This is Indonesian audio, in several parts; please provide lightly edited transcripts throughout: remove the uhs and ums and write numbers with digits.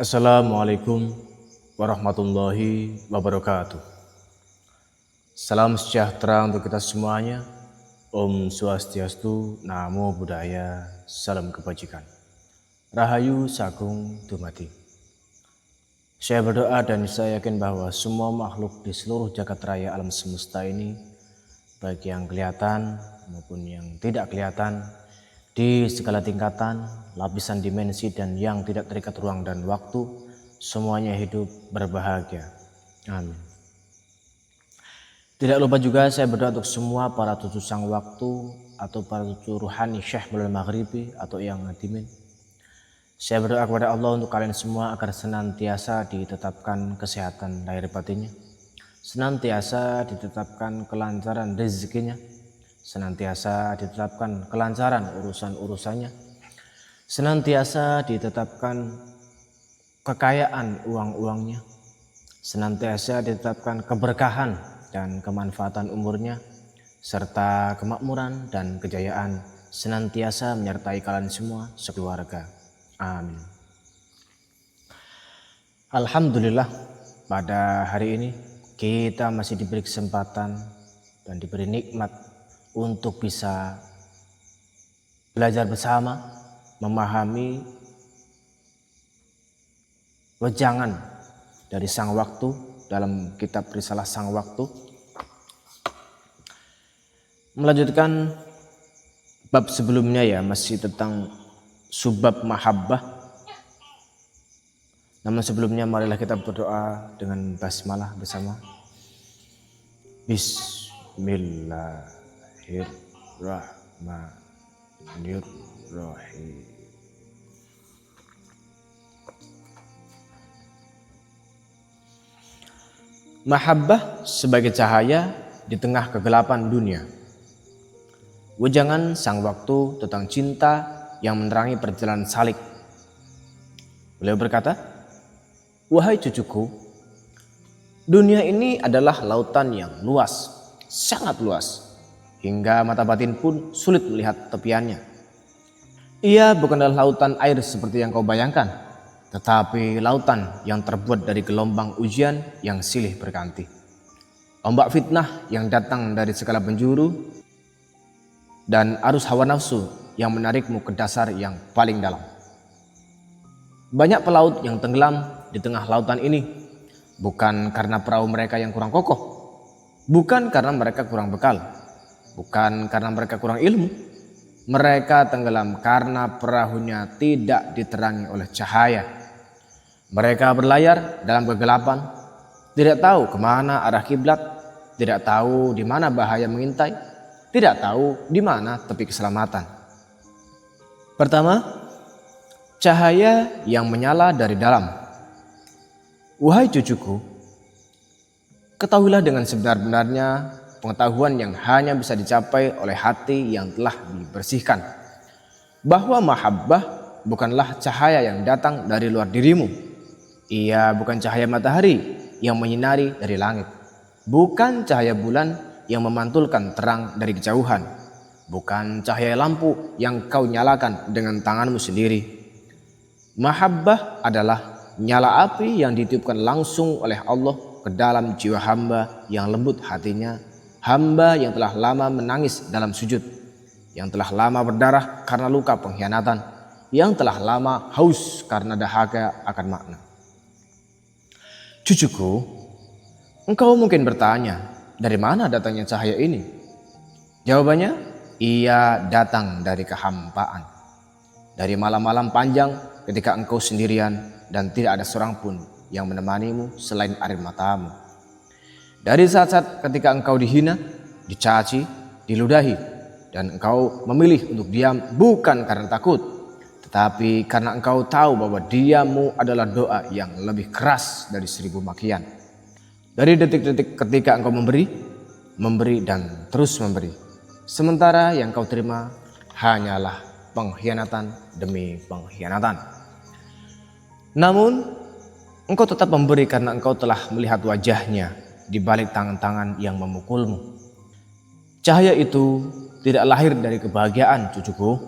Assalamualaikum warahmatullahi wabarakatuh. Salam sejahtera untuk kita semuanya. Om Swastiastu, Namo Buddhaya, salam kebajikan. Rahayu Sagung Dumadi. Saya berdoa dan saya yakin bahwa semua makhluk di seluruh jagat raya alam semesta ini, baik yang kelihatan maupun yang tidak kelihatan, di segala tingkatan, lapisan dimensi dan yang tidak terikat ruang dan waktu, semuanya hidup berbahagia. Amin. Tidak lupa juga saya berdoa untuk semua para cucu sang waktu atau para cucu ruhani Syekh Mulal Maghribi atau yang ngadimin. Saya berdoa kepada Allah untuk kalian semua agar senantiasa ditetapkan kesehatan lahir batinnya, senantiasa ditetapkan kelancaran rezekinya, senantiasa ditetapkan kelancaran urusan-urusannya, senantiasa ditetapkan kekayaan uang-uangnya, senantiasa ditetapkan keberkahan dan kemanfaatan umurnya, serta kemakmuran dan kejayaan senantiasa menyertai kalian semua sekeluarga. Amin. Alhamdulillah, pada hari ini kita masih diberi kesempatan dan diberi nikmat untuk bisa belajar bersama, memahami wejangan dari Sang Waktu dalam kitab Risalah Sang Waktu. Melanjutkan bab sebelumnya ya, masih tentang subbab mahabbah. Namun sebelumnya marilah kita berdoa dengan basmalah bersama. Bismillahirrahmanirrahim. Mahabbah sebagai cahaya di tengah kegelapan dunia. Wejangan Sang Waktu tentang cinta yang menerangi perjalanan salik. Beliau berkata, "Wahai cucuku, dunia ini adalah lautan yang luas, sangat luas, hingga mata batin pun sulit melihat tepiannya. Ia bukanlah lautan air seperti yang kau bayangkan, tetapi lautan yang terbuat dari gelombang ujian yang silih berganti. Ombak fitnah yang datang dari segala penjuru, dan arus hawa nafsu yang menarikmu ke dasar yang paling dalam. Banyak pelaut yang tenggelam di tengah lautan ini, bukan karena perahu mereka yang kurang kokoh, bukan karena mereka kurang bekal, bukan karena mereka kurang ilmu. Mereka tenggelam karena perahunya tidak diterangi oleh cahaya. Mereka berlayar dalam kegelapan, tidak tahu kemana arah kiblat, tidak tahu di mana bahaya mengintai, tidak tahu di mana tepi keselamatan. Pertama, cahaya yang menyala dari dalam. Wahai cucuku, ketahuilah dengan sebenar-benarnya pengetahuan yang hanya bisa dicapai oleh hati yang telah dibersihkan, bahwa mahabbah bukanlah cahaya yang datang dari luar dirimu. Ia bukan cahaya matahari yang menyinari dari langit, bukan cahaya bulan yang memantulkan terang dari kejauhan, bukan cahaya lampu yang kau nyalakan dengan tanganmu sendiri. Mahabbah adalah nyala api yang ditiupkan langsung oleh Allah ke dalam jiwa hamba yang lembut hatinya, hamba yang telah lama menangis dalam sujud, yang telah lama berdarah karena luka pengkhianatan, yang telah lama haus karena dahaga akan makna. Cucuku, engkau mungkin bertanya, dari mana datangnya cahaya ini? Jawabannya, ia datang dari kehampaan. Dari malam-malam panjang ketika engkau sendirian dan tidak ada seorang pun yang menemanimu selain air matamu. Dari saat-saat ketika engkau dihina, dicaci, diludahi, dan engkau memilih untuk diam bukan karena takut, tetapi karena engkau tahu bahwa diammu adalah doa yang lebih keras dari 1000 makian. Dari detik-detik ketika engkau memberi dan terus memberi, sementara yang kau terima hanyalah pengkhianatan demi pengkhianatan. Namun engkau tetap memberi karena engkau telah melihat wajahnya di balik tangan-tangan yang memukulmu. Cahaya itu tidak lahir dari kebahagiaan, cucuku.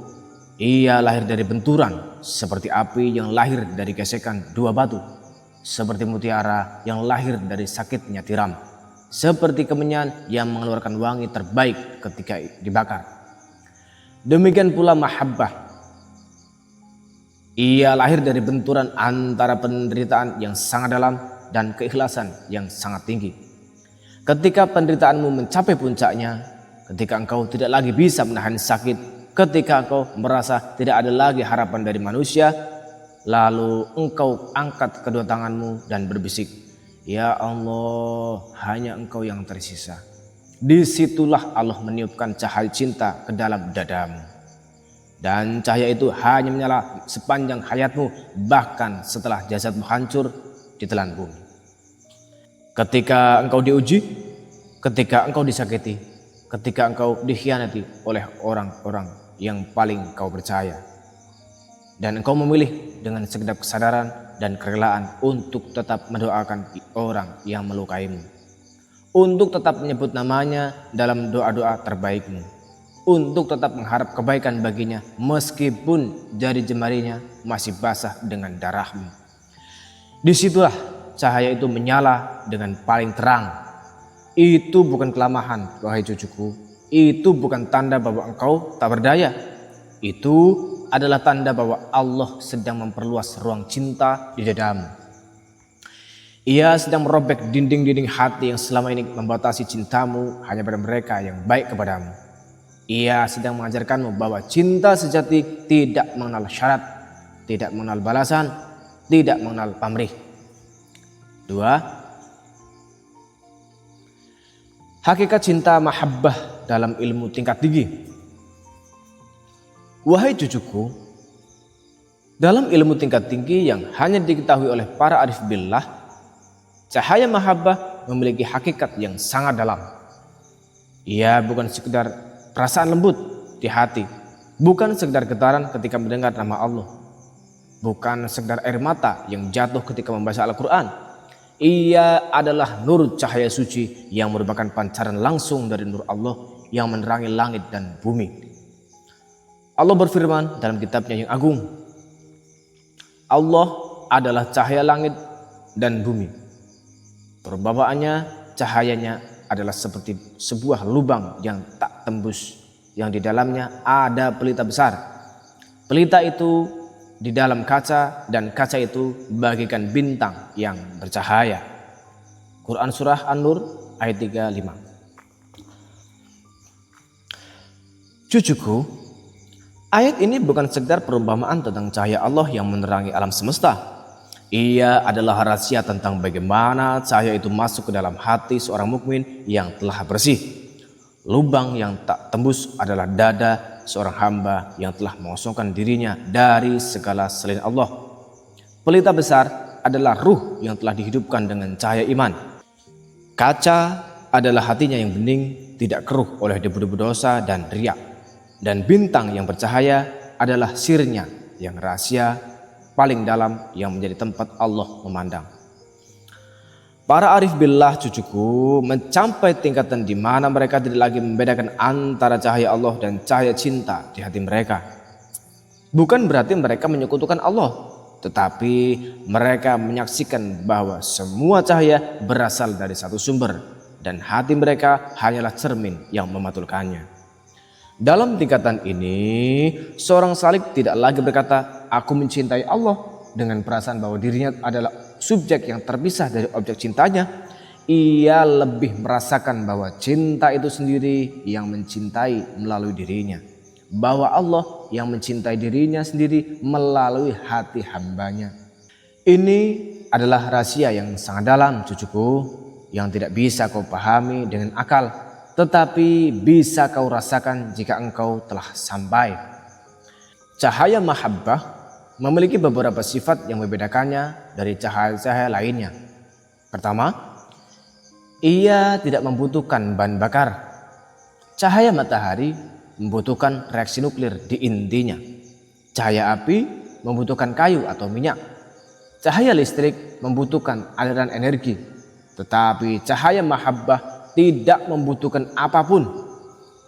Ia lahir dari benturan, seperti api yang lahir dari gesekan dua batu, seperti mutiara yang lahir dari sakitnya tiram, seperti kemenyan yang mengeluarkan wangi terbaik ketika dibakar. Demikian pula mahabbah. Ia lahir dari benturan antara penderitaan yang sangat dalam dan keikhlasan yang sangat tinggi. Ketika penderitaanmu mencapai puncaknya, ketika engkau tidak lagi bisa menahan sakit, ketika engkau merasa tidak ada lagi harapan dari manusia, lalu engkau angkat kedua tanganmu dan berbisik, "Ya Allah, hanya Engkau yang tersisa." Disitulah Allah meniupkan cahaya cinta ke dalam dadamu. Dan cahaya itu hanya menyala sepanjang hayatmu, bahkan setelah jasadmu hancur ditelan bumi. Ketika engkau diuji, ketika engkau disakiti, ketika engkau dikhianati oleh orang-orang yang paling kau percaya, dan engkau memilih dengan segenap kesadaran dan kerelaan untuk tetap mendoakan orang yang melukaimu, untuk tetap menyebut namanya dalam doa-doa terbaikmu, untuk tetap mengharap kebaikan baginya meskipun jari jemarinya masih basah dengan darahmu. Disitulah cahaya itu menyala dengan paling terang. Itu bukan kelemahan, wahai cucuku. Itu bukan tanda bahwa engkau tak berdaya. Itu adalah tanda bahwa Allah sedang memperluas ruang cinta di dadamu. Ia sedang merobek dinding-dinding hati yang selama ini membatasi cintamu hanya pada mereka yang baik kepadamu. Ia sedang mengajarkanmu bahwa cinta sejati tidak mengenal syarat, tidak mengenal balasan, tidak mengenal pamrih. 2. Hakikat cinta mahabbah dalam ilmu tingkat tinggi. Wahai cucuku, dalam ilmu tingkat tinggi yang hanya diketahui oleh para arif billah, cahaya mahabbah memiliki hakikat yang sangat dalam. Ia bukan sekedar perasaan lembut di hati, bukan sekedar getaran ketika mendengar nama Allah, bukan sekedar air mata yang jatuh ketika membaca Al-Quran. Ia adalah nur cahaya suci yang merupakan pancaran langsung dari nur Allah yang menerangi langit dan bumi. Allah berfirman dalam kitabnya yang agung, Allah adalah cahaya langit dan bumi. Perumpamaannya, cahayanya adalah seperti sebuah lubang yang tak tembus, yang di dalamnya ada pelita besar. Pelita itu di dalam kaca, dan kaca itu bagikan bintang yang bercahaya. Quran Surah An-Nur ayat 35. Cucuku, ayat ini bukan sekedar perumpamaan tentang cahaya Allah yang menerangi alam semesta. Ia adalah rahasia tentang bagaimana cahaya itu masuk ke dalam hati seorang mukmin yang telah bersih. Lubang yang tak tembus adalah dada seorang hamba yang telah mengosongkan dirinya dari segala selain Allah. Pelita besar adalah ruh yang telah dihidupkan dengan cahaya iman. Kaca adalah hatinya yang bening, tidak keruh oleh debu-debu dosa dan riya. Dan bintang yang bercahaya adalah sirnya yang rahasia paling dalam yang menjadi tempat Allah memandang. Para arif billah cucuku mencapai tingkatan di mana mereka tidak lagi membedakan antara cahaya Allah dan cahaya cinta di hati mereka. Bukan berarti mereka menyekutukan Allah, tetapi mereka menyaksikan bahwa semua cahaya berasal dari satu sumber dan hati mereka hanyalah cermin yang mematulkannya. Dalam tingkatan ini, seorang salik tidak lagi berkata, "Aku mencintai Allah," dengan perasaan bahwa dirinya adalah subjek yang terpisah dari objek cintanya. Ia lebih merasakan bahwa cinta itu sendiri yang mencintai melalui dirinya, bahwa Allah yang mencintai dirinya sendiri melalui hati hambanya. Ini adalah rahasia yang sangat dalam, cucuku, yang tidak bisa kau pahami dengan akal, tetapi bisa kau rasakan jika engkau telah sampai. Cahaya mahabbah memiliki beberapa sifat yang membedakannya dari cahaya-cahaya lainnya. Pertama, ia tidak membutuhkan bahan bakar. Cahaya matahari membutuhkan reaksi nuklir di intinya. Cahaya api membutuhkan kayu atau minyak. Cahaya listrik membutuhkan aliran energi. Tetapi cahaya mahabbah tidak membutuhkan apapun.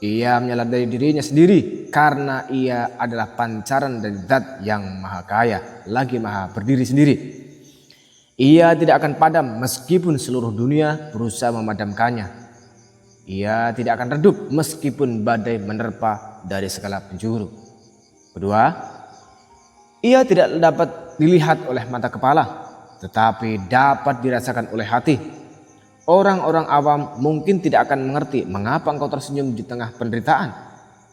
Ia menyala dari dirinya sendiri. karena ia adalah pancaran dari Zat yang Maha Kaya, lagi Maha berdiri sendiri. Ia tidak akan padam meskipun seluruh dunia berusaha memadamkannya. Ia tidak akan redup meskipun badai menerpa dari segala penjuru. Kedua, ia tidak dapat dilihat oleh mata kepala, tetapi dapat dirasakan oleh hati. Orang-orang awam mungkin tidak akan mengerti mengapa engkau tersenyum di tengah penderitaan,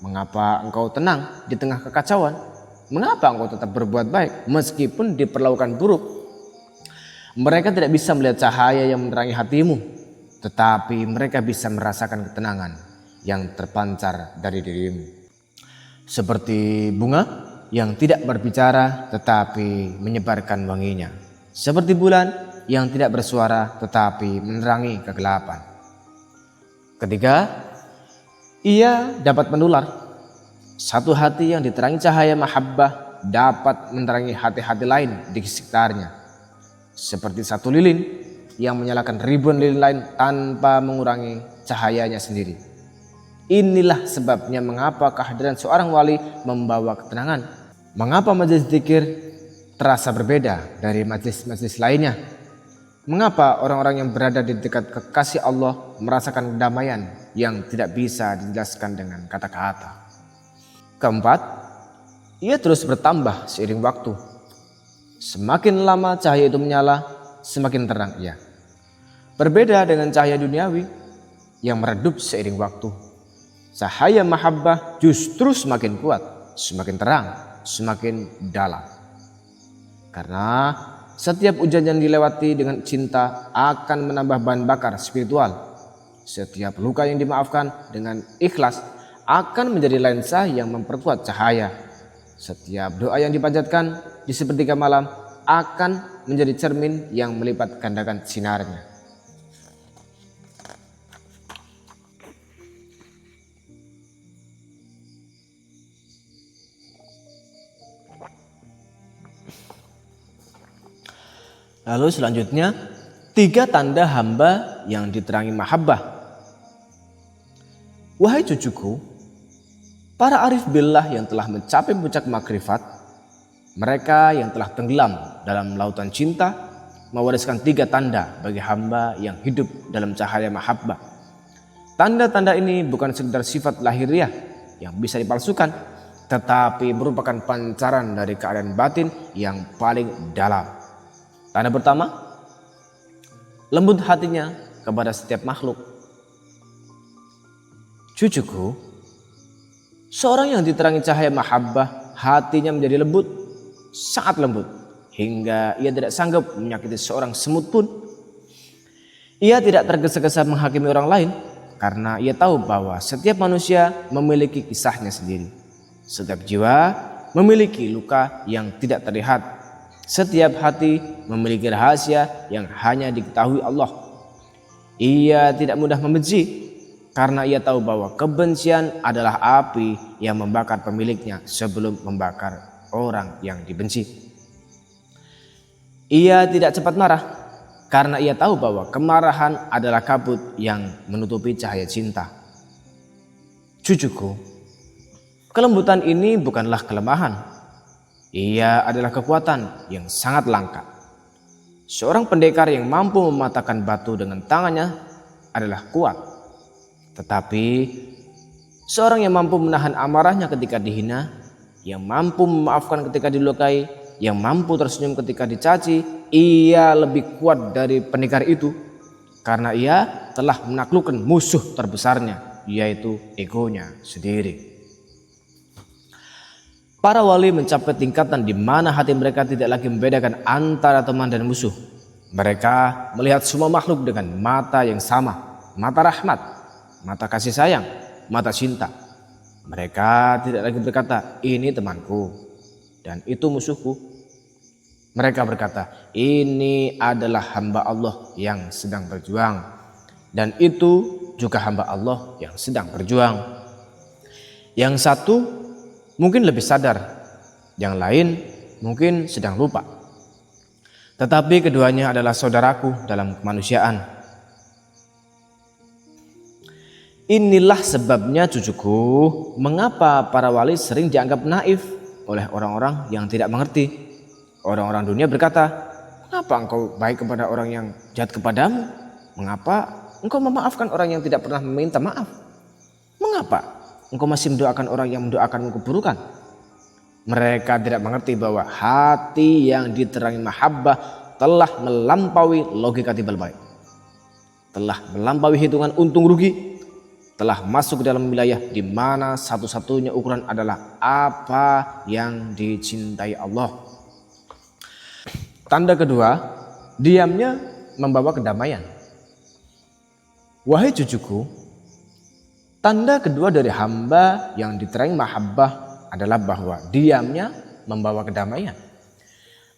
mengapa engkau tenang di tengah kekacauan, mengapa engkau tetap berbuat baik meskipun diperlakukan buruk. Mereka tidak bisa melihat cahaya yang menerangi hatimu, tetapi mereka bisa merasakan ketenangan yang terpancar dari dirimu. Seperti bunga yang tidak berbicara tetapi menyebarkan wanginya. Seperti bulan yang tidak bersuara tetapi menerangi kegelapan. Ketiga, ia dapat menular. Satu hati yang diterangi cahaya mahabbah dapat menerangi hati-hati lain di sekitarnya. Seperti satu lilin yang menyalakan ribuan lilin lain tanpa mengurangi cahayanya sendiri. Inilah sebabnya mengapa kehadiran seorang wali membawa ketenangan. Mengapa majelis zikir terasa berbeda dari majelis-majelis lainnya. Mengapa orang-orang yang berada di dekat kekasih Allah merasakan kedamaian yang tidak bisa dijelaskan dengan kata-kata. Keempat, ia terus bertambah seiring waktu. Semakin lama cahaya itu menyala, semakin terang ia. Berbeda dengan cahaya duniawi yang meredup seiring waktu. Cahaya mahabbah justru semakin kuat, semakin terang, semakin dalam. Karena setiap ujian yang dilewati dengan cinta akan menambah bahan bakar spiritual. Setiap luka yang dimaafkan dengan ikhlas akan menjadi lensa yang memperkuat cahaya. Setiap doa yang dipanjatkan di sepertiga malam akan menjadi cermin yang melipat gandakan sinarnya. Lalu selanjutnya, 3 tanda hamba yang diterangi mahabbah. Wahai cucuku, para arif billah yang telah mencapai puncak makrifat, mereka yang telah tenggelam dalam lautan cinta, mewariskan 3 tanda bagi hamba yang hidup dalam cahaya mahabbah. Tanda-tanda ini bukan sekedar sifat lahiriah yang bisa dipalsukan, tetapi merupakan pancaran dari keadaan batin yang paling dalam. Tanda pertama, lembut hatinya kepada setiap makhluk. Cucuku, seorang yang diterangi cahaya mahabbah, hatinya menjadi lembut, sangat lembut, hingga ia tidak sanggup menyakiti seorang semut pun. Ia tidak tergesa-gesa menghakimi orang lain, karena ia tahu bahwa setiap manusia memiliki kisahnya sendiri. Setiap jiwa memiliki luka yang tidak terlihat. Setiap hati memiliki rahasia yang hanya diketahui Allah. Ia tidak mudah membenci karena ia tahu bahwa kebencian adalah api yang membakar pemiliknya sebelum membakar orang yang dibenci. Ia tidak cepat marah karena ia tahu bahwa kemarahan adalah kabut yang menutupi cahaya cinta. Cucuku, kelembutan ini bukanlah kelemahan. Ia adalah kekuatan yang sangat langka. Seorang pendekar yang mampu mematahkan batu dengan tangannya adalah kuat. Tetapi seorang yang mampu menahan amarahnya ketika dihina, yang mampu memaafkan ketika dilukai, yang mampu tersenyum ketika dicaci, ia lebih kuat dari pendekar itu. Karena ia telah menaklukkan musuh terbesarnya, yaitu egonya sendiri. Para wali mencapai tingkatan di mana hati mereka tidak lagi membedakan antara teman dan musuh. Mereka melihat semua makhluk dengan mata yang sama, mata rahmat, mata kasih sayang, mata cinta. Mereka tidak lagi berkata, ini temanku dan itu musuhku. Mereka berkata, ini adalah hamba Allah yang sedang berjuang dan itu juga hamba Allah yang sedang berjuang. Yang satu mungkin lebih sadar, yang lain mungkin sedang lupa. Tetapi keduanya adalah saudaraku dalam kemanusiaan. Inilah sebabnya cucuku, mengapa para wali sering dianggap naif oleh orang-orang yang tidak mengerti. Orang-orang dunia berkata, mengapa engkau baik kepada orang yang jahat kepadamu? Mengapa engkau memaafkan orang yang tidak pernah meminta maaf? Mengapa engkau masih mendoakan orang yang mendoakanmu keburukan? Mereka tidak mengerti bahwa hati yang diterangi mahabbah telah melampaui logika timbal balik, telah melampaui hitungan untung rugi, telah masuk ke dalam wilayah di mana satu-satunya ukuran adalah apa yang dicintai Allah. Tanda kedua, diamnya membawa kedamaian. Wahai cucuku, tanda kedua dari hamba yang diterangi mahabbah adalah bahwa diamnya membawa kedamaian.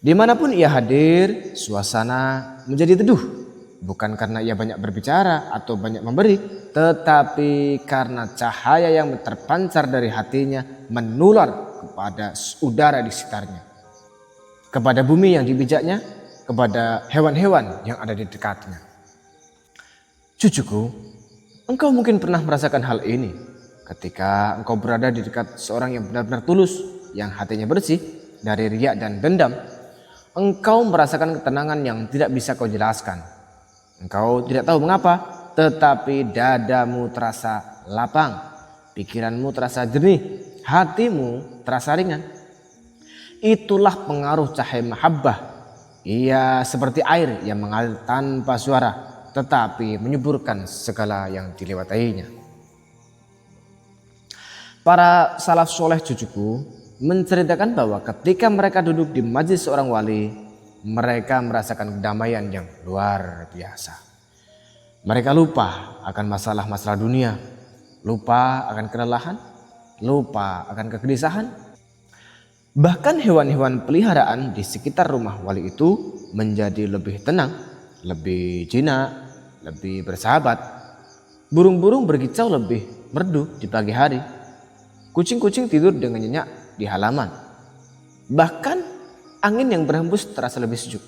Dimanapun ia hadir, suasana menjadi teduh. Bukan karena ia banyak berbicara atau banyak memberi, tetapi karena cahaya yang terpancar dari hatinya menular kepada udara di sekitarnya, kepada bumi yang dipijaknya, kepada hewan-hewan yang ada di dekatnya. Cucuku, engkau mungkin pernah merasakan hal ini ketika engkau berada di dekat seorang yang benar-benar tulus, yang hatinya bersih dari riya dan dendam. Engkau merasakan ketenangan yang tidak bisa kau jelaskan. Engkau tidak tahu mengapa, tetapi dadamu terasa lapang, pikiranmu terasa jernih, hatimu terasa ringan. Itulah pengaruh cahaya mahabbah. Ia seperti air yang mengalir tanpa suara, tetapi menyuburkan segala yang dilewatinya. Para salaf soleh cucuku menceritakan bahwa ketika mereka duduk di majlis seorang wali, mereka merasakan kedamaian yang luar biasa. Mereka lupa akan masalah-masalah dunia, lupa akan kelelahan, lupa akan kegelisahan. Bahkan hewan-hewan peliharaan di sekitar rumah wali itu menjadi lebih tenang, lebih jinak, lebih bersahabat. Burung-burung berkicau lebih merdu di pagi hari. Kucing-kucing tidur dengan nyenyak di halaman. Bahkan angin yang berhembus terasa lebih sejuk.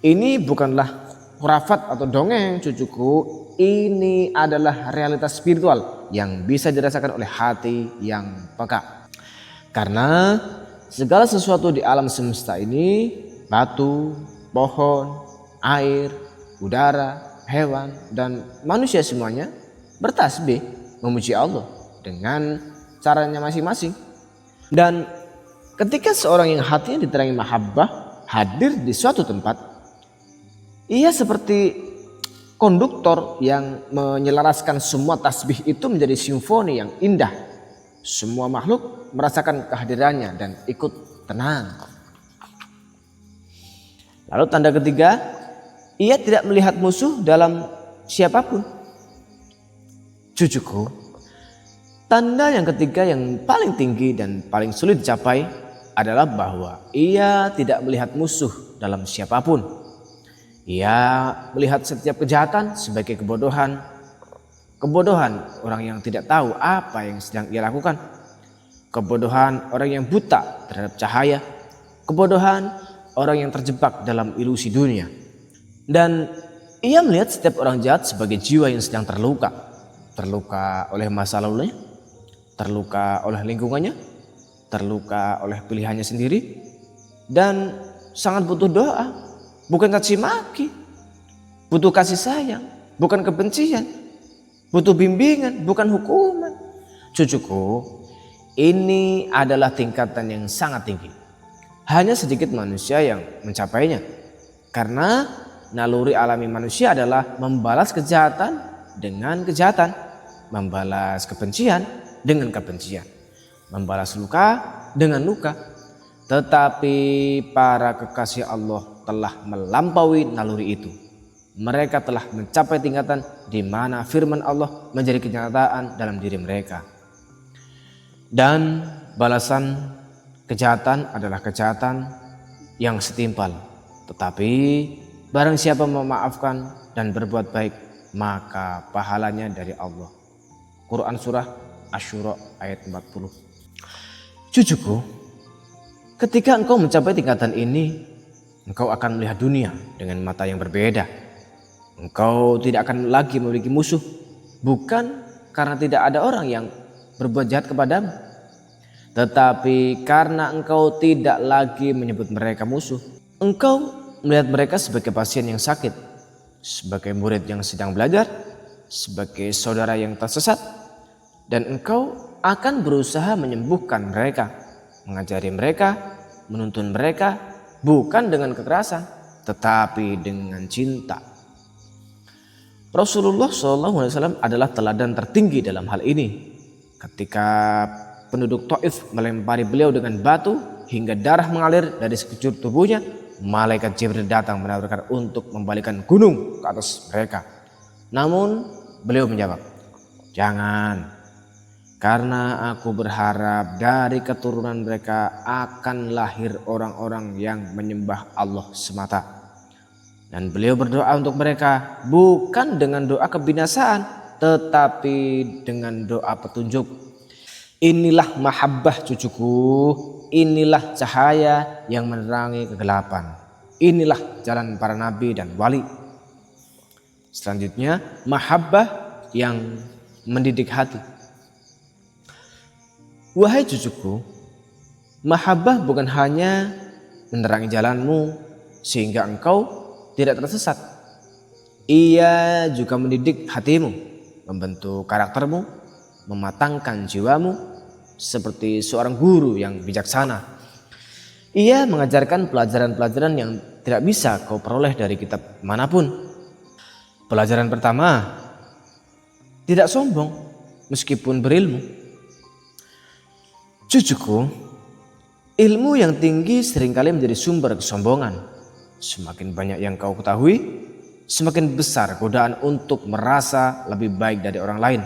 Ini bukanlah khurafat atau dongeng cucuku. Ini adalah realitas spiritual yang bisa dirasakan oleh hati yang peka. Karena segala sesuatu di alam semesta ini, batu, pohon, air, udara, hewan, dan manusia semuanya bertasbih memuji Allah dengan caranya masing-masing. Dan ketika seorang yang hatinya diterangi mahabbah hadir di suatu tempat, ia seperti konduktor yang menyelaraskan semua tasbih itu menjadi simfoni yang indah. Semua makhluk merasakan kehadirannya dan ikut tenang. Lalu tanda ketiga, ia tidak melihat musuh dalam siapapun. Cucuku, tanda yang ketiga yang paling tinggi dan paling sulit dicapai adalah bahwa ia tidak melihat musuh dalam siapapun. Ia melihat setiap kejahatan sebagai kebodohan. Kebodohan orang yang tidak tahu apa yang sedang ia lakukan. Kebodohan orang yang buta terhadap cahaya. Kebodohan orang yang terjebak dalam ilusi dunia. Dan ia melihat setiap orang jahat sebagai jiwa yang sedang terluka. Terluka oleh masa lalunya, terluka oleh lingkungannya, terluka oleh pilihannya sendiri, dan sangat butuh doa, bukan caci maki, butuh kasih sayang, bukan kebencian, butuh bimbingan, bukan hukuman. Cucuku, ini adalah tingkatan yang sangat tinggi. Hanya sedikit manusia yang mencapainya, karena naluri alami manusia adalah membalas kejahatan dengan kejahatan, membalas kebencian dengan kebencian, membalas luka dengan luka. Tetapi para kekasih Allah telah melampaui naluri itu. Mereka telah mencapai tingkatan di mana firman Allah menjadi kenyataan dalam diri mereka. Dan balasan kejahatan adalah kejahatan yang setimpal. Tetapi barang siapa memaafkan dan berbuat baik, maka pahalanya dari Allah. Quran surah Asy-Syura ayat 40. Cucuku, ketika engkau mencapai tingkatan ini, engkau akan melihat dunia dengan mata yang berbeda. Engkau tidak akan lagi memiliki musuh. bukan karena tidak ada orang yang berbuat jahat kepadamu, tetapi karena engkau tidak lagi menyebut mereka musuh. Engkau melihat mereka sebagai pasien yang sakit, sebagai murid yang sedang belajar, sebagai saudara yang tersesat, dan engkau akan berusaha menyembuhkan mereka, mengajari mereka, menuntun mereka, bukan dengan kekerasan, tetapi dengan cinta. Rasulullah SAW adalah teladan tertinggi dalam hal ini. Ketika penduduk Taif melempari beliau dengan batu hingga darah mengalir dari sekujur tubuhnya, malaikat Jibril datang menawarkan untuk membalikan gunung ke atas mereka. Namun beliau menjawab, "Jangan, karena aku berharap dari keturunan mereka akan lahir orang-orang yang menyembah Allah semata." Dan beliau berdoa untuk mereka bukan dengan doa kebinasaan, tetapi dengan doa petunjuk. Inilah mahabbah cucuku, inilah cahaya yang menerangi kegelapan. Inilah jalan para nabi dan wali. Selanjutnya, mahabbah yang mendidik hati. Wahai cucuku, mahabbah bukan hanya menerangi jalanmu sehingga engkau tidak tersesat. Ia juga mendidik hatimu, membentuk karaktermu, mematangkan jiwamu seperti seorang guru yang bijaksana. Ia mengajarkan pelajaran-pelajaran yang tidak bisa kau peroleh dari kitab manapun. Pelajaran pertama, tidak sombong meskipun berilmu. Cucuku, ilmu yang tinggi seringkali menjadi sumber kesombongan. Semakin banyak yang kau ketahui, semakin besar godaan untuk merasa lebih baik dari orang lain.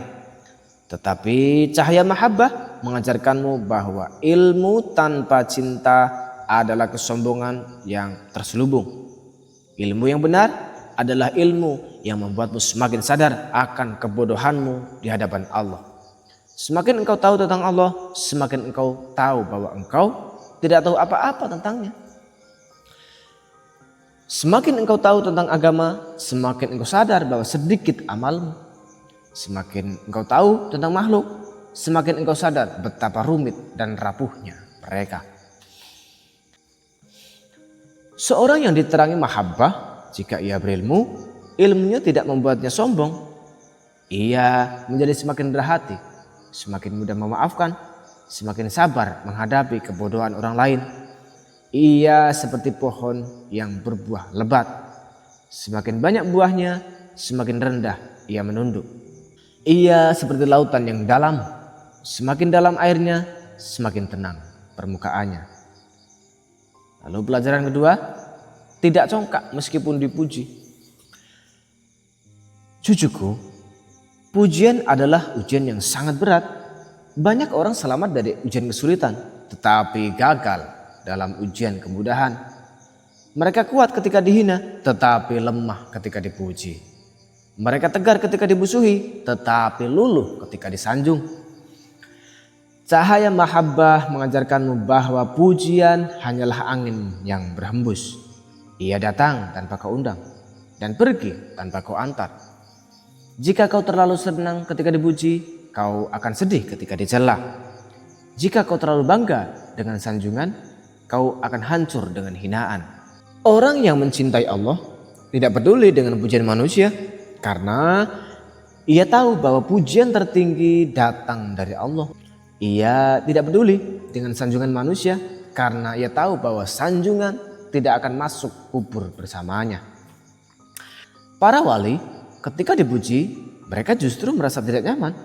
Tetapi cahaya mahabbah mengajarkanmu bahwa ilmu tanpa cinta adalah kesombongan yang terselubung. Ilmu yang benar adalah ilmu yang membuatmu semakin sadar akan kebodohanmu di hadapan Allah. Semakin engkau tahu tentang Allah, semakin engkau tahu bahwa engkau tidak tahu apa-apa tentangnya. Semakin engkau tahu tentang agama, semakin engkau sadar bahwa sedikit amalmu. Semakin engkau tahu tentang makhluk, semakin engkau sadar betapa rumit dan rapuhnya mereka. Seorang yang diterangi mahabbah, jika ia berilmu, ilmunya tidak membuatnya sombong. Ia menjadi semakin berhati, semakin mudah memaafkan, semakin sabar menghadapi kebodohan orang lain. Ia seperti pohon yang berbuah lebat. Semakin banyak buahnya, semakin rendah ia menunduk. Ia seperti lautan yang dalam. Semakin dalam airnya, semakin tenang permukaannya. Lalu pelajaran kedua, tidak congkak meskipun dipuji. Cucuku, pujian adalah ujian yang sangat berat. Banyak orang selamat dari ujian kesulitan, tetapi gagal dalam ujian kemudahan. Mereka kuat ketika dihina, tetapi lemah ketika dipuji. Mereka tegar ketika dimusuhi, tetapi luluh ketika disanjung. Cahaya mahabbah mengajarkanmu bahwa pujian hanyalah angin yang berhembus. Ia datang tanpa kau undang dan pergi tanpa kau antar. Jika kau terlalu senang ketika dipuji, kau akan sedih ketika dicela. Jika kau terlalu bangga dengan sanjungan, kau akan hancur dengan hinaan. Orang yang mencintai Allah tidak peduli dengan pujian manusia, karena ia tahu bahwa pujian tertinggi datang dari Allah. Ia tidak peduli dengan sanjungan manusia, karena ia tahu bahwa sanjungan tidak akan masuk kubur bersamanya. Para wali ketika dipuji, mereka justru merasa tidak nyaman.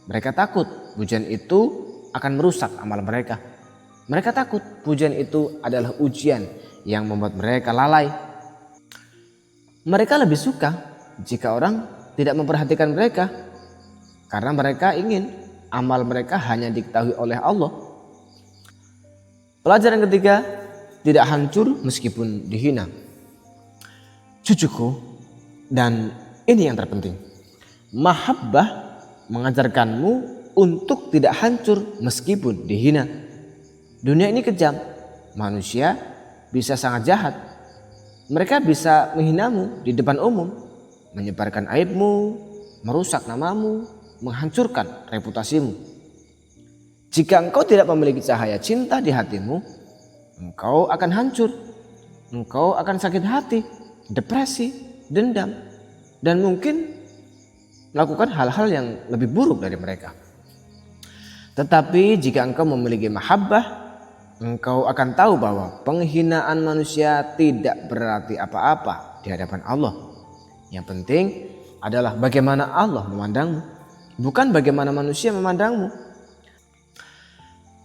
Mereka takut pujian itu akan merusak amal mereka. Mereka takut pujian itu adalah ujian yang membuat mereka lalai. Mereka lebih suka jika orang tidak memperhatikan mereka, karena mereka ingin amal mereka hanya diketahui oleh Allah. Pelajaran ketiga, tidak hancur meskipun dihina. Cucuku, dan ini yang terpenting, mahabbah mengajarkanmu untuk tidak hancur meskipun dihina. Dunia ini kejam, manusia bisa sangat jahat. Mereka bisa menghinamu di depan umum, menyebarkan aibmu, merusak namamu, menghancurkan reputasimu. Jika engkau tidak memiliki cahaya cinta di hatimu, engkau akan hancur, engkau akan sakit hati, depresi, dendam, dan mungkin melakukan hal-hal yang lebih buruk dari mereka. Tetapi jika engkau memiliki mahabbah, engkau akan tahu bahwa penghinaan manusia tidak berarti apa-apa di hadapan Allah. Yang penting adalah bagaimana Allah memandangmu, bukan bagaimana manusia memandangmu.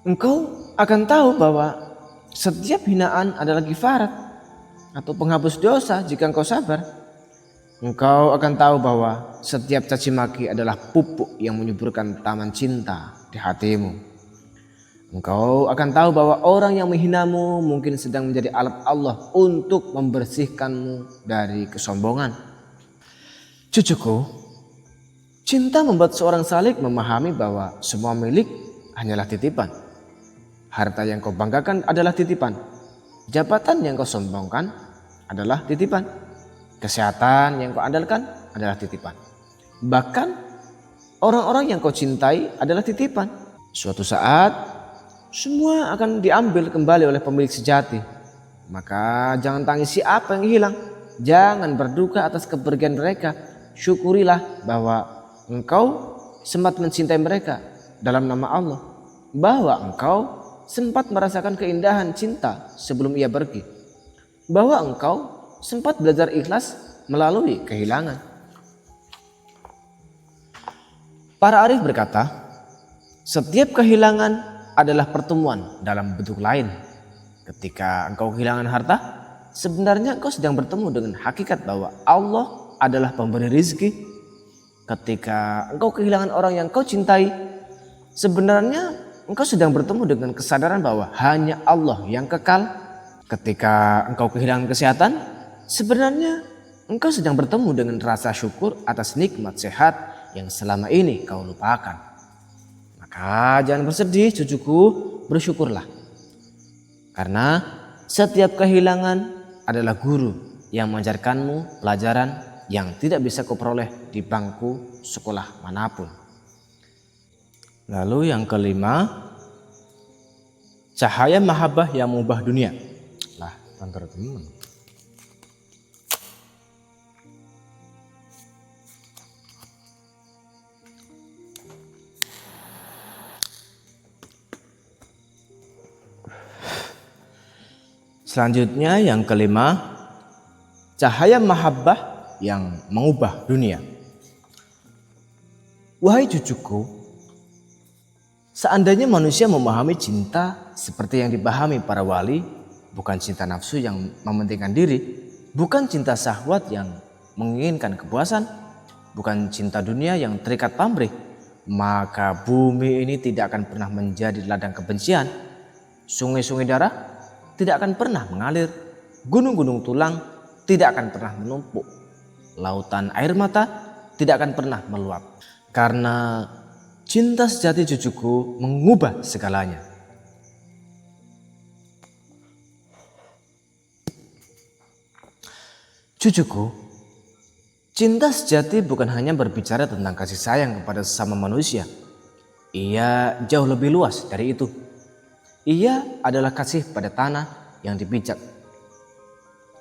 Engkau akan tahu bahwa setiap hinaan adalah kifarat atau penghapus dosa jika engkau sabar. Engkau akan tahu bahwa setiap caci maki adalah pupuk yang menyuburkan taman cinta di hatimu. Engkau akan tahu bahwa orang yang menghinamu mungkin sedang menjadi alat Allah untuk membersihkanmu dari kesombongan. Cucuku, cinta membuat seorang salik memahami bahwa semua milik hanyalah titipan. Harta yang kau banggakan adalah titipan. Jabatan yang kau sombongkan adalah titipan. Kesehatan yang kau andalkan adalah titipan. Bahkan orang-orang yang kau cintai adalah titipan. Suatu saat semua akan diambil kembali oleh pemilik sejati. Maka jangan tangisi apa yang hilang. Jangan berduka atas kepergian mereka. Syukurilah bahwa engkau sempat mencintai mereka dalam nama Allah. Bahwa engkau sempat merasakan keindahan cinta sebelum ia pergi. Bahwa engkau sempat belajar ikhlas melalui kehilangan. Para arif berkata, setiap kehilangan adalah pertemuan dalam bentuk lain. Ketika engkau kehilangan harta, sebenarnya engkau sedang bertemu dengan hakikat bahwa Allah adalah pemberi rizki. Ketika engkau kehilangan orang yang kau cintai, sebenarnya engkau sedang bertemu dengan kesadaran bahwa hanya Allah yang kekal. Ketika engkau kehilangan kesehatan, sebenarnya engkau sedang bertemu dengan rasa syukur atas nikmat sehat yang selama ini kau lupakan. Maka jangan bersedih cucuku, bersyukurlah. Karena setiap kehilangan adalah guru yang mengajarkanmu pelajaran yang tidak bisa kau peroleh di bangku sekolah manapun. Lalu yang kelima, cahaya mahabbah yang mengubah dunia. Lah, kantor teman. Selanjutnya yang kelima, cahaya mahabbah yang mengubah dunia. Wahai cucuku, seandainya manusia memahami cinta seperti yang dipahami para wali, bukan cinta nafsu yang mementingkan diri, bukan cinta syahwat yang menginginkan kepuasan, bukan cinta dunia yang terikat pamrih, maka bumi ini tidak akan pernah menjadi ladang kebencian. Sungai-sungai darah tidak akan pernah mengalir, gunung-gunung tulang tidak akan pernah menumpuk, lautan air mata tidak akan pernah meluap. Karena cinta sejati cucuku mengubah segalanya. Cucuku, cinta sejati bukan hanya berbicara tentang kasih sayang kepada sesama manusia. Ia jauh lebih luas dari itu. Ia adalah kasih pada tanah yang dipijak.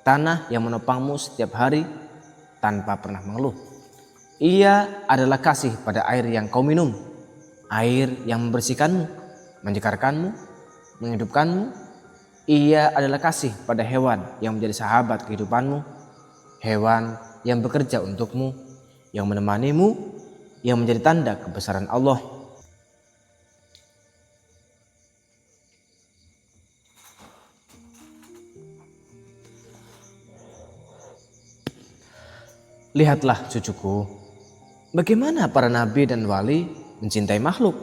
Tanah yang menopangmu setiap hari tanpa pernah mengeluh. Ia adalah kasih pada air yang kau minum. Air yang membersihkanmu, menyegarkanmu, menghidupkanmu. Ia adalah kasih pada hewan yang menjadi sahabat kehidupanmu. Hewan yang bekerja untukmu, yang menemanimu, yang menjadi tanda kebesaran Allah. Lihatlah cucuku, bagaimana para nabi dan wali mencintai makhluk.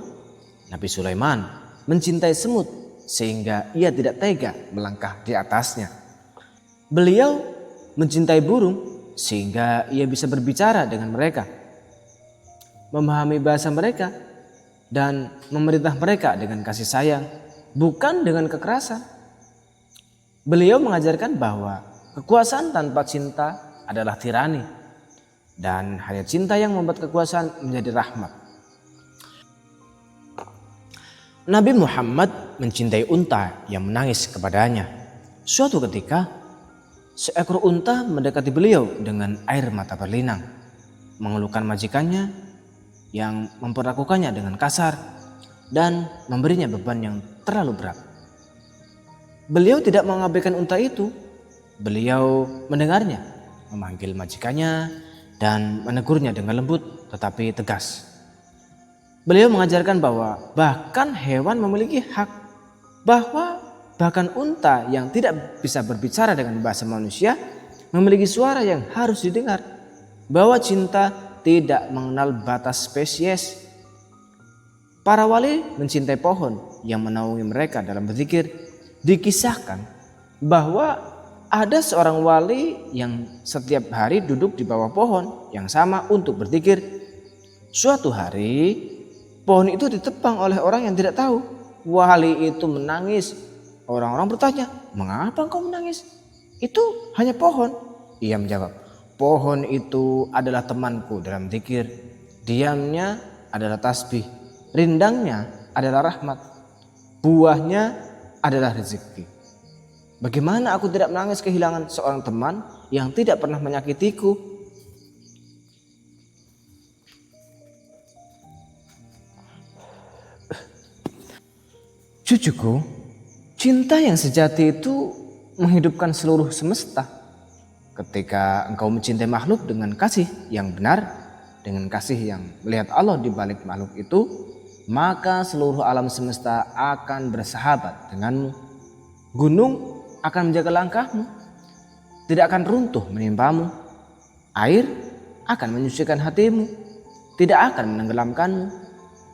Nabi Sulaiman mencintai semut sehingga ia tidak tega melangkah di atasnya. Beliau mencintai burung sehingga ia bisa berbicara dengan mereka, memahami bahasa mereka, dan memerintah mereka dengan kasih sayang, bukan dengan kekerasan. Beliau mengajarkan bahwa kekuasaan tanpa cinta adalah tirani. dan hanya cinta yang membuat kekuasaan menjadi rahmat. Nabi Muhammad mencintai unta yang menangis kepadanya. Suatu ketika, seekor unta mendekati beliau dengan air mata berlinang, mengeluhkan majikannya yang memperlakukannya dengan kasar dan memberinya beban yang terlalu berat. Beliau tidak mengabaikan unta itu. Beliau mendengarnya, memanggil majikannya dan menegurnya dengan lembut tetapi tegas. Beliau mengajarkan bahwa bahkan hewan memiliki hak, bahwa bahkan unta yang tidak bisa berbicara dengan bahasa manusia memiliki suara yang harus didengar, bahwa cinta tidak mengenal batas spesies. Para wali mencintai pohon yang menaungi mereka dalam berzikir. Dikisahkan bahwa ada seorang wali yang setiap hari duduk di bawah pohon yang sama untuk berzikir. Suatu hari pohon itu ditebang oleh orang yang tidak tahu. Wali itu menangis. Orang-orang bertanya, "Mengapa engkau menangis?" "Itu hanya pohon." Ia menjawab, "Pohon itu adalah temanku dalam zikir. Diamnya adalah tasbih, rindangnya adalah rahmat, buahnya adalah rezeki. Bagaimana aku tidak menangis kehilangan seorang teman yang tidak pernah menyakitiku?" Cucuku, cinta yang sejati itu menghidupkan seluruh semesta. Ketika engkau mencintai makhluk dengan kasih yang benar, dengan kasih yang melihat Allah di balik makhluk itu, maka seluruh alam semesta akan bersahabat denganmu. Gunung akan menjaga langkahmu, tidak akan runtuh menimpamu. Air akan menyucikan hatimu, tidak akan menenggelamkanmu.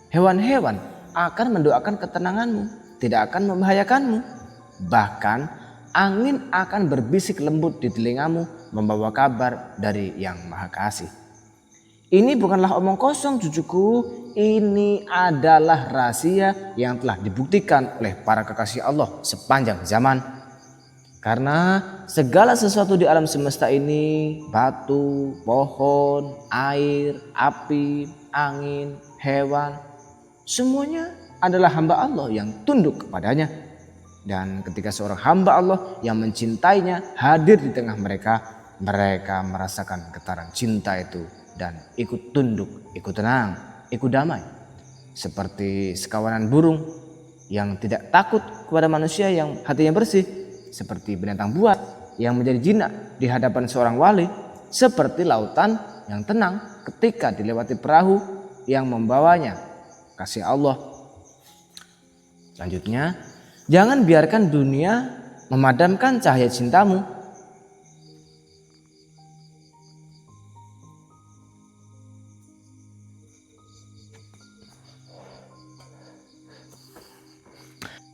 Hewan-hewan akan mendoakan ketenanganmu, tidak akan membahayakanmu. Bahkan angin akan berbisik lembut di telingamu, membawa kabar dari Yang Maha Kasih. Ini bukanlah omong kosong, cucuku. Ini adalah rahasia yang telah dibuktikan oleh para kekasih Allah sepanjang zaman. Karena segala sesuatu di alam semesta ini, batu, pohon, air, api, angin, hewan, semuanya adalah hamba Allah yang tunduk kepadanya. Dan ketika seorang hamba Allah yang mencintainya hadir di tengah mereka, mereka merasakan getaran cinta itu dan ikut tunduk, ikut tenang, ikut damai. Seperti sekawanan burung yang tidak takut kepada manusia yang hatinya bersih. Seperti binatang buas yang menjadi jinak di hadapan seorang wali. Seperti lautan yang tenang ketika dilewati perahu yang membawanya kasih Allah. Selanjutnya, jangan biarkan dunia memadamkan cahaya cintamu.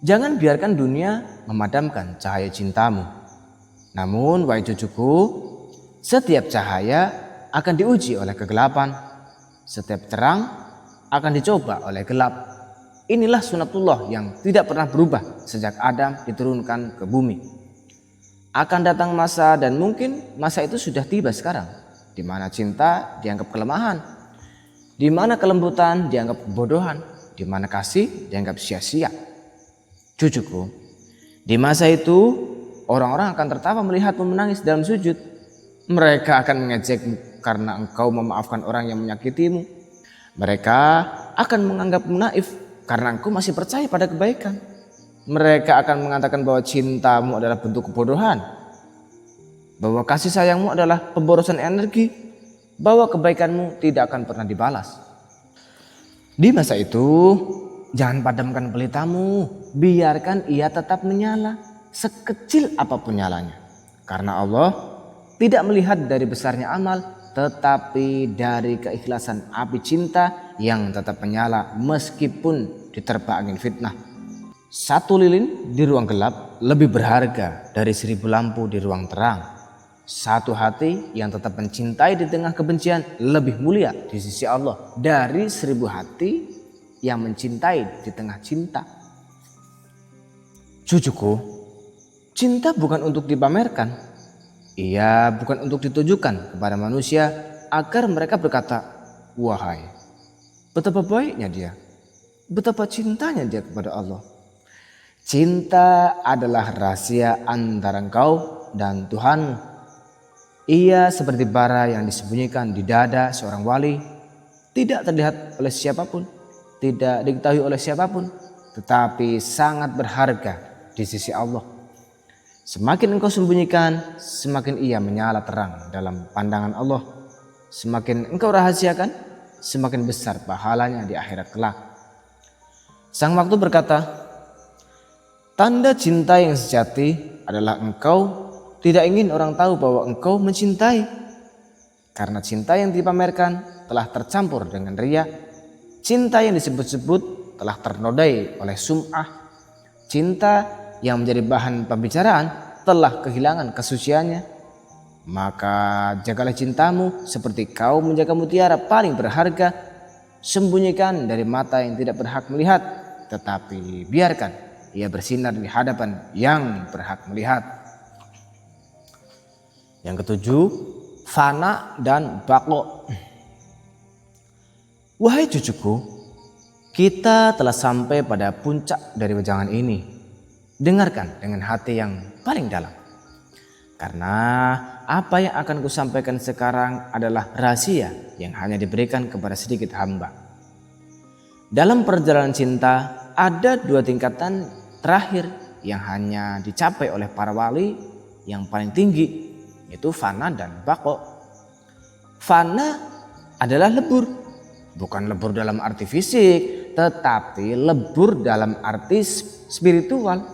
Jangan biarkan dunia memadamkan cahaya cintamu. Namun, wahai cucuku, setiap cahaya akan diuji oleh kegelapan. Setiap terang akan dicoba oleh gelap. Inilah sunatullah yang tidak pernah berubah sejak Adam diturunkan ke bumi. Akan datang masa, dan mungkin masa itu sudah tiba sekarang, di mana cinta dianggap kelemahan, di mana kelembutan dianggap kebodohan, di mana kasih dianggap sia-sia. Cucuku, di masa itu orang-orang akan tertawa melihatmu menangis dalam sujud. Mereka akan mengejekmu karena engkau memaafkan orang yang menyakitimu. Mereka akan menganggapmu naif karena engkau masih percaya pada kebaikan. Mereka akan mengatakan bahwa cintamu adalah bentuk kebodohan, bahwa kasih sayangmu adalah pemborosan energi, bahwa kebaikanmu tidak akan pernah dibalas. Di masa itu, jangan padamkan pelitamu, biarkan ia tetap menyala sekecil apapun nyalanya. Karena Allah tidak melihat dari besarnya amal, tetapi dari keikhlasan api cinta yang tetap menyala meskipun diterpa angin fitnah. Satu lilin di ruang gelap lebih berharga dari 1000 lampu di ruang terang. Satu hati yang tetap mencintai di tengah kebencian lebih mulia di sisi Allah dari 1000 hati yang mencintai di tengah cinta. Cucuku, cinta bukan untuk dipamerkan. Ia bukan untuk ditujukan kepada manusia, agar mereka berkata, wahai, betapa baiknya dia, betapa cintanya dia kepada Allah. Cinta adalah rahasia antara engkau dan Tuhan. Ia seperti bara yang disembunyikan di dada seorang wali, tidak terlihat oleh siapapun, tidak diketahui oleh siapapun, tetapi sangat berharga di sisi Allah. Semakin engkau sembunyikan, semakin ia menyala terang dalam pandangan Allah. Semakin engkau rahasiakan, semakin besar pahalanya di akhirat kelak. Sang waktu berkata, tanda cinta yang sejati adalah engkau tidak ingin orang tahu bahwa engkau mencintai. Karena cinta yang dipamerkan telah tercampur dengan riya. Cinta yang disebut-sebut telah ternodai oleh sum'ah. Cinta yang menjadi bahan pembicaraan telah kehilangan kesuciannya. Maka jagalah cintamu seperti kau menjaga mutiara paling berharga. Sembunyikan dari mata yang tidak berhak melihat, tetapi biarkan ia bersinar di hadapan yang berhak melihat. Yang ketujuh, fana dan baqo. Wahai cucuku, kita telah sampai pada puncak dari wejangan ini. Dengarkan dengan hati yang paling dalam. Karena apa yang akan kusampaikan sekarang adalah rahasia yang hanya diberikan kepada sedikit hamba. Dalam perjalanan cinta ada dua tingkatan terakhir yang hanya dicapai oleh para wali yang paling tinggi, yaitu fana dan baqo. Fana adalah lebur, bukan lebur dalam arti fisik, tetapi lebur dalam arti spiritual.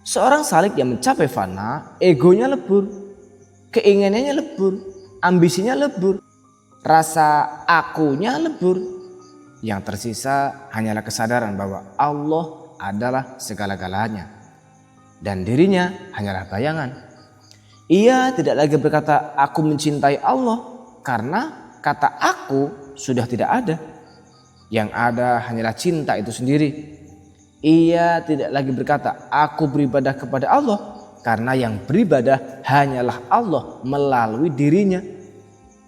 Seorang salik yang mencapai fana, egonya lebur, keinginannya lebur, ambisinya lebur, rasa akunya lebur. Yang tersisa hanyalah kesadaran bahwa Allah adalah segala-galanya dan dirinya hanyalah bayangan. Ia tidak lagi berkata aku mencintai Allah, karena kata aku sudah tidak ada. Yang ada hanyalah cinta itu sendiri. Ia tidak lagi berkata aku beribadah kepada Allah, karena yang beribadah hanyalah Allah melalui dirinya.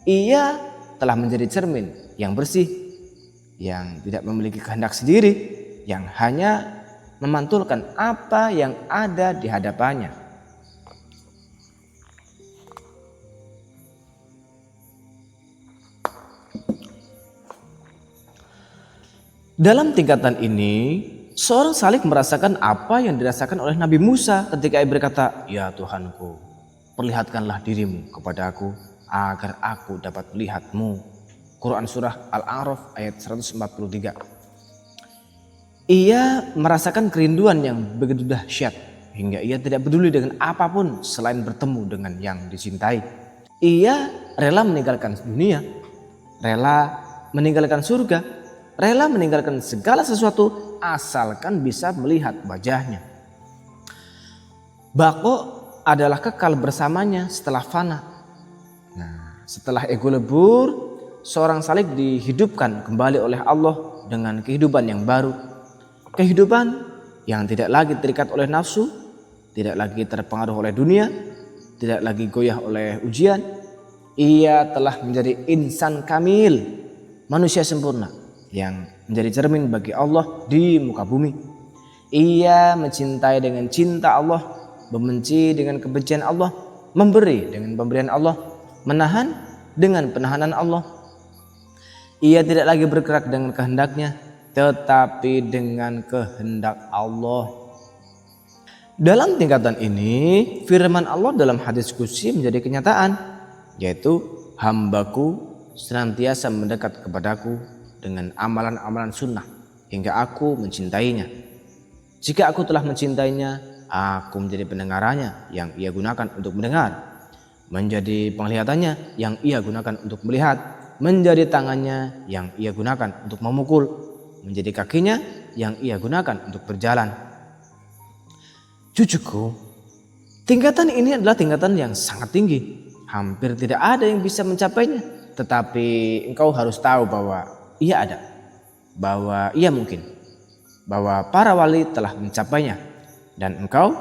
Ia telah menjadi cermin yang bersih, yang tidak memiliki kehendak sendiri, yang hanya memantulkan apa yang ada di hadapannya. Dalam tingkatan ini, seorang salik merasakan apa yang dirasakan oleh Nabi Musa ketika ia berkata, ya Tuhanku, perlihatkanlah dirimu kepada aku agar aku dapat melihatmu. Quran Surah Al-A'raf ayat 143. Ia merasakan kerinduan yang begitu dahsyat hingga ia tidak peduli dengan apapun selain bertemu dengan yang dicintai. Ia rela meninggalkan dunia, rela meninggalkan surga, rela meninggalkan segala sesuatu asalkan bisa melihat wajahnya. Baqo adalah kekal bersamanya setelah fana. Nah, setelah ego lebur, seorang salik dihidupkan kembali oleh Allah dengan kehidupan yang baru. Kehidupan yang tidak lagi terikat oleh nafsu, tidak lagi terpengaruh oleh dunia, tidak lagi goyah oleh ujian. Ia telah menjadi insan kamil, manusia sempurna yang menjadi cermin bagi Allah di muka bumi. Ia mencintai dengan cinta Allah, membenci dengan kebencian Allah, memberi dengan pemberian Allah, menahan dengan penahanan Allah. Ia tidak lagi bergerak dengan kehendaknya, tetapi dengan kehendak Allah. Dalam tingkatan ini, firman Allah dalam hadis qudsi menjadi kenyataan, yaitu hambaku senantiasa mendekat kepadaku dengan amalan-amalan sunnah hingga aku mencintainya. Jika aku telah mencintainya, aku menjadi pendengarannya yang ia gunakan untuk mendengar, menjadi penglihatannya yang ia gunakan untuk melihat, menjadi tangannya yang ia gunakan untuk memukul, menjadi kakinya yang ia gunakan untuk berjalan. Cucuku, tingkatan ini adalah tingkatan yang sangat tinggi. Hampir tidak ada yang bisa mencapainya, tetapi engkau harus tahu bahwa ia ada, bahwa ia mungkin, bahwa para wali telah mencapainya. Dan engkau,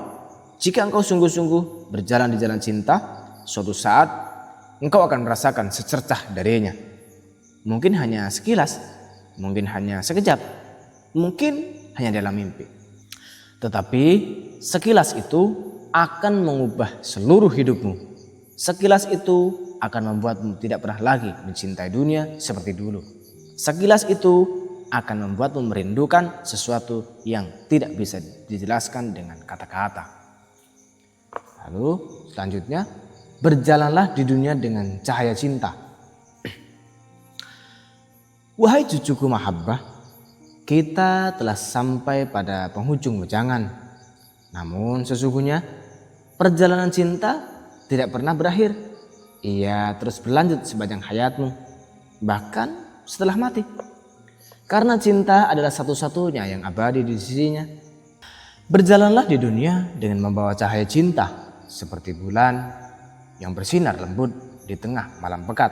jika engkau sungguh-sungguh berjalan di jalan cinta, suatu saat engkau akan merasakan secercah darinya. Mungkin hanya sekilas, mungkin hanya sekejap, mungkin hanya dalam mimpi. Tetapi sekilas itu akan mengubah seluruh hidupmu. Sekilas itu akan membuatmu tidak pernah lagi mencintai dunia seperti dulu. Sekilas itu akan membuatmu merindukan sesuatu yang tidak bisa dijelaskan dengan kata-kata. Lalu selanjutnya, berjalanlah di dunia dengan cahaya cinta. Wahai cucuku mahabbah, kita telah sampai pada penghujung wejangan. Namun sesungguhnya perjalanan cinta tidak pernah berakhir. Ia terus berlanjut sepanjang hayatmu, bahkan setelah mati. Karena cinta adalah satu-satunya yang abadi di sisinya. Berjalanlah di dunia dengan membawa cahaya cinta seperti bulan yang bersinar lembut di tengah malam pekat.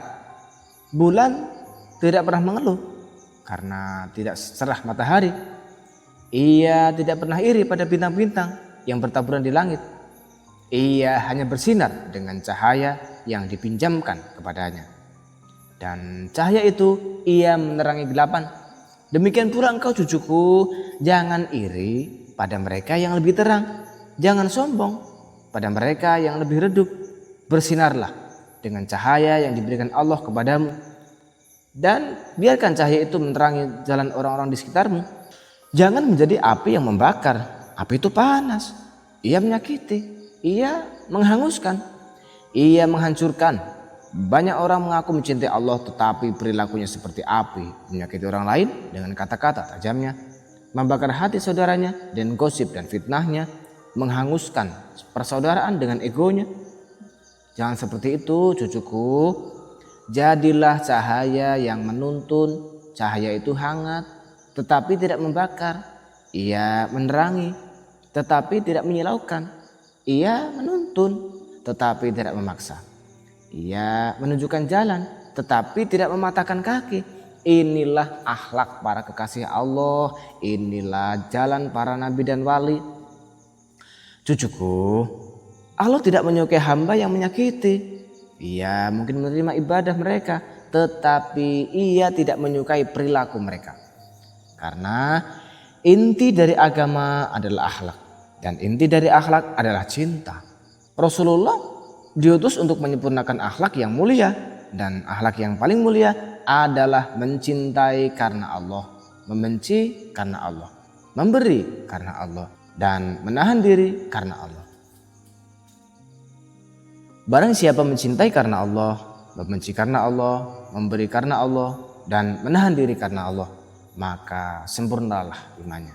Bulan tidak pernah mengeluh karena tidak cerah matahari. Ia tidak pernah iri pada bintang-bintang yang bertaburan di langit. Ia hanya bersinar dengan cahaya yang dipinjamkan kepadanya. Dan cahaya itu ia menerangi gelapan. Demikian pula engkau cucuku, jangan iri pada mereka yang lebih terang. Jangan sombong pada mereka yang lebih redup. Bersinarlah dengan cahaya yang diberikan Allah kepadamu. Dan biarkan cahaya itu menerangi jalan orang-orang di sekitarmu. Jangan menjadi api yang membakar. Api itu panas. Ia menyakiti. Ia menghanguskan. Ia menghancurkan. Banyak orang mengaku mencintai Allah tetapi perilakunya seperti api, menyakiti orang lain dengan kata-kata tajamnya, membakar hati saudaranya dan gosip dan fitnahnya, menghanguskan persaudaraan dengan egonya. Jangan seperti itu cucuku. Jadilah cahaya yang menuntun. Cahaya itu hangat tetapi tidak membakar. Ia menerangi tetapi tidak menyilaukan. Ia menuntun tetapi tidak memaksa. Ia menunjukkan jalan tetapi tidak mematahkan kaki. Inilah akhlak para kekasih Allah. Inilah jalan para nabi dan wali. Cucuku, Allah tidak menyukai hamba yang menyakiti. Ia mungkin menerima ibadah mereka, tetapi ia tidak menyukai perilaku mereka. Karena inti dari agama adalah akhlak, dan inti dari akhlak adalah cinta. Rasulullah diutus untuk menyempurnakan akhlak yang mulia, dan akhlak yang paling mulia adalah mencintai karena Allah, membenci karena Allah, memberi karena Allah, dan menahan diri karena Allah. Barang siapa mencintai karena Allah, membenci karena Allah, memberi karena Allah, dan menahan diri karena Allah, maka sempurnalah imannya.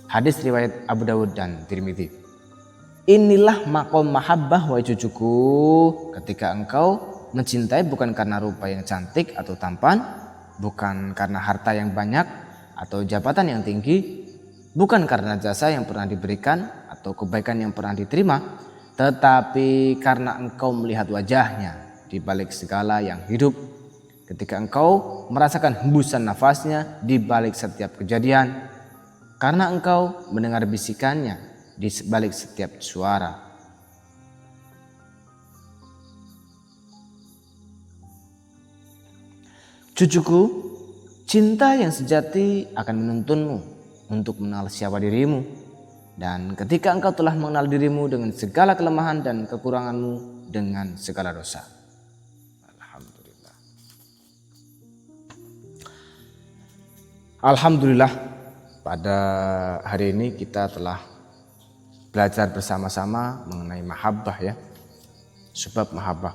Hadis riwayat Abu Dawud dan Tirmidzi. Inilah makom mahabbah wahai cucuku, ketika engkau mencintai bukan karena rupa yang cantik atau tampan, bukan karena harta yang banyak atau jabatan yang tinggi, bukan karena jasa yang pernah diberikan atau kebaikan yang pernah diterima, tetapi karena engkau melihat wajahnya di balik segala yang hidup, ketika engkau merasakan hembusan nafasnya di balik setiap kejadian, karena engkau mendengar bisikannya di balik setiap suara. Cucuku, cinta yang sejati akan menuntunmu untuk mengenal siapa dirimu. Dan ketika engkau telah mengenal dirimu dengan segala kelemahan dan kekuranganmu, dengan segala dosa. Alhamdulillah. Alhamdulillah, pada hari ini kita telah belajar bersama-sama mengenai mahabbah ya. Sebab mahabbah.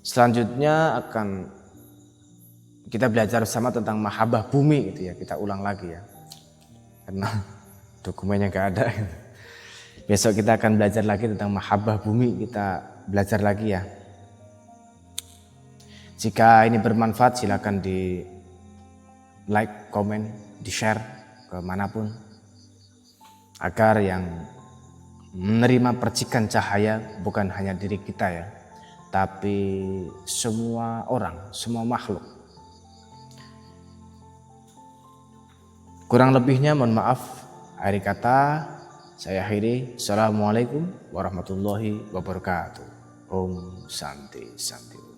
Selanjutnya akan kita belajar bersama tentang mahabbah bumi gitu ya. Kita ulang lagi ya. Karena dokumennya gak ada. Besok kita akan belajar lagi tentang mahabbah bumi. Kita belajar lagi ya. Jika ini bermanfaat silakan di like, komen, di share kemanapun. Agar yang menerima percikan cahaya bukan hanya diri kita ya, tapi semua orang, semua makhluk. Kurang lebihnya mohon maaf. Akhir kata saya akhiri. Assalamualaikum warahmatullahi wabarakatuh. Om Santi Santi.